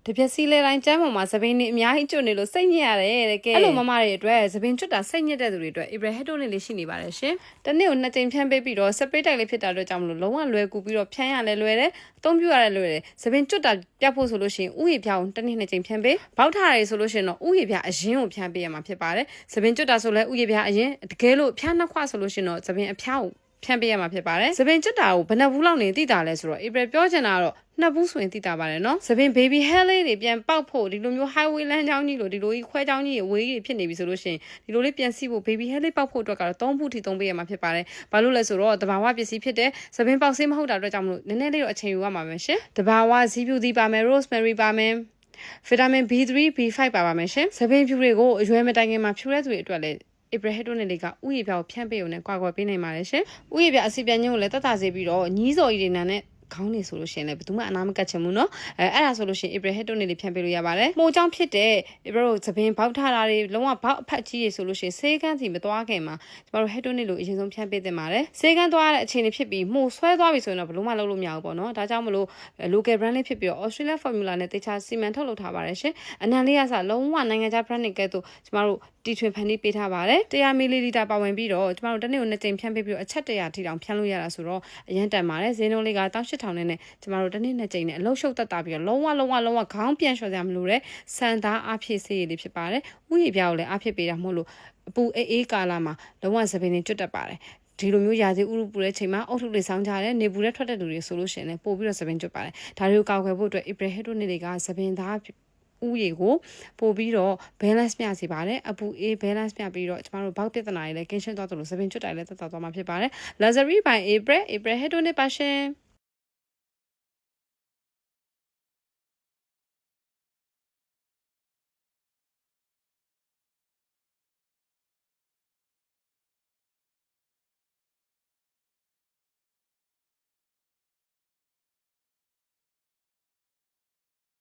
တပြက်စီလဲတိုင်းကျမ်းပေါ်မှာသပင်းနေအများကြီးကျွတ်နေလို့စိတ်ညစ်ရတယ်တဲ့ကဲအဲ့လိုမမတွေအတွက်သပင်းကျွတ်တာစိတ်ညစ်တဲ့သူတွေအတွက်April Head လေးရှိနေပါတယ်ရှင်တနေ့ကို2ကြိမ်ဖြန်းပေးပြီးတော့ spray တိုက်လေးဖြစ်တာတော့ကြောင့်မလို့လုံးဝလွယ်ကူပြီးတော့ဖြန်းရလဲလွယ်တယ်အသုံးပြုရလဲလွယ်တယ်သပင်းကျွတ်တာပြတ်ဖို့ဆိုလို့ရှိရင်ဥယျာဉ်ဖြားကိုတစ်နေ့2ကြိမ်ဖြန်းပေးဘောက်ထားရဆိုလို့ရှိရင်တော့ဥယျာဉ်ဖြားအရင်ကိုဖြန်းပေးရမှာဖြစ်ပါတယ်သပင်းကျွတ်တာဆိုလဲဥယျာဉ်ဖြားအရင်တကယ်လို့ဖြားနှစ်ခွဆိုလို့ရှိရင်တော့သပင်းအဖြားကိုဖြန်းပေးရမှာဖြစ်ပါတယ်သပင်ကျွတ်တာကိုဘယ်နှဘူးလောက်နေသိတာလဲဆိုတော့ April ပြောချင်တာကတော့နှစ်ဘူးဆိုရင်သိတာပါတယ်နော်သပင် baby hair လေးတွေပြန်ပေါက်ဖို့ဒီလိုမျိုး highway လမ်းကြောင်းကြီးလိုဒီလိုကြီးခွဲကြောင်းကြီးဝေးကြီးဖြစ်နေပြီဆိုလို့ရှိရင်ဒီလိုလေးပြန်စီဖို့ baby hair လေးပေါက်ဖို့အတွက်ကတော့3ဘူးထိ3ပေးရမှာဖြစ်ပါတယ်ဘာလို့လဲဆိုတော့တဘာဝပစ္စည်းဖြစ်တဲ့သပင်ပေါက်ဆေးမဟုတ်တာအတွက်ကြောင့်မလို့နည်းနည်းလေးတော့အချိန်ယူရမှာပဲရှင်တဘာဝဇီးဖြူသီးပါမယ် rosemary ပါမယ်vitamin B3 B5 ပါပါမယ်ရှင်သပင်ဖြူတွေကိုအရွယ်မတိုင်ခင်မှာဖြူတဲ့သူတွေအတွက်လည်းApril Head နဲ့လေးကဥယျာဉ်ပြောင်ဖြန့်ပေးုံနဲ့ကွာကွာပေးနိုင်ပါတယ်ရှင်။ဥယျာဉ်ပြအစီပြန်ညို့ကိုလည်းတတ်တာစေပြီးတော့ညီးစော်ကြီးတွေနာနဲ့ခေါင်းနေဆိုလို့ရှိရင်လည်းဘယ်သူမှအနာမကတ်ချင်ဘူးเนาะအဲ့ဒါဆိုလို့ရှိရင် April Head နဲ့လေးဖြန့်ပေးလို့ရပါတယ်။မိုးချောင်းဖြစ်တဲ့ April တို့သပင်ဘောက်ထားတာတွေလုံးဝဘောက်အဖက်ကြီးတွေဆိုလို့ရှိရင်ဆေးကန်းစီမသွားခင်မှာကျမတို့ Head နဲ့လို့အရင်ဆုံးဖြန့်ပေးသင့်ပါတယ်။ဆေးကန်းသွားတဲ့အချိန်တွေဖြစ်ပြီးမှုဆွဲသွားပြီဆိုရင်တော့ဘလို့မှလုပ်လို့မရဘူးပေါ့เนาะဒါကြောင့်မလို့ local brand လေးဖြစ်ပြီးတော့ Australia formula နဲ့တေချာစီမံထုတ်လုပ်ထားပါတယ်ရှင်။အနံလေးကစလုံးဝနိုင်ငံခြား brand တွေကဲ့သို့ကျမတို့တီထွင်ဖန်တီးပေးထားပါတယ်100 ml ပါဝင်ပြီးတော့ကျမတို့တစ်နေ့ကို2ကြိမ်ဖြန်းပေးပြီးတော့အချက်100ထိတောင်ဖြန်းလို့ရတာဆိုတော့အရင်တန်ပါတယ်ဈေးနှုန်းလေးက18000နဲ့ကျမတို့တစ်နေ့2ကြိမ်နဲ့အလုံးရှုပ်တက်တာပြီးတော့လုံးဝခေါင်းပြန်လျှော်စရာမလိုတဲ့စံသားအဖြစ်စေးရည်လေးဖြစ်ပါတယ်ဥယျာဉ်ပြားကိုလည်းအဖြစ်ပေးတာမဟုတ်လို့အပူအေးကာလာမှာလုံးဝသပင်တွေကျွတ်တက်ပါတယ်ဒီလိုမျိုးရာသီဥတုပူတဲ့ချိန်မှာအုတ်ထုတွေဆောင်းကြတယ်နေပူတဲ့ထွက်တဲ့လူတွေဆိုလို့ရှိရင်လည်းပို့ပြီးတော့သပင်ကျွတ်ပါတယ်ဒါတွေကိုကောက်ွယ်ဖို့အတွက် April Head နေ့တွေကသပင်သားဥယျာဉ်ကိုပို့ပြီးတော့ balance မျှစေပါတယ်အပူအေး balance မျှပြီးတော့ကျမတို့ဘောက်ပြဿနာတွေလည်းကင်းရှင်းသွားသလိုသပင်ကျွတ်တိုင်လည်းသက်သာသွားမှာဖြစ်ပါတယ် Luxury by April Head နေ့ပါရှင်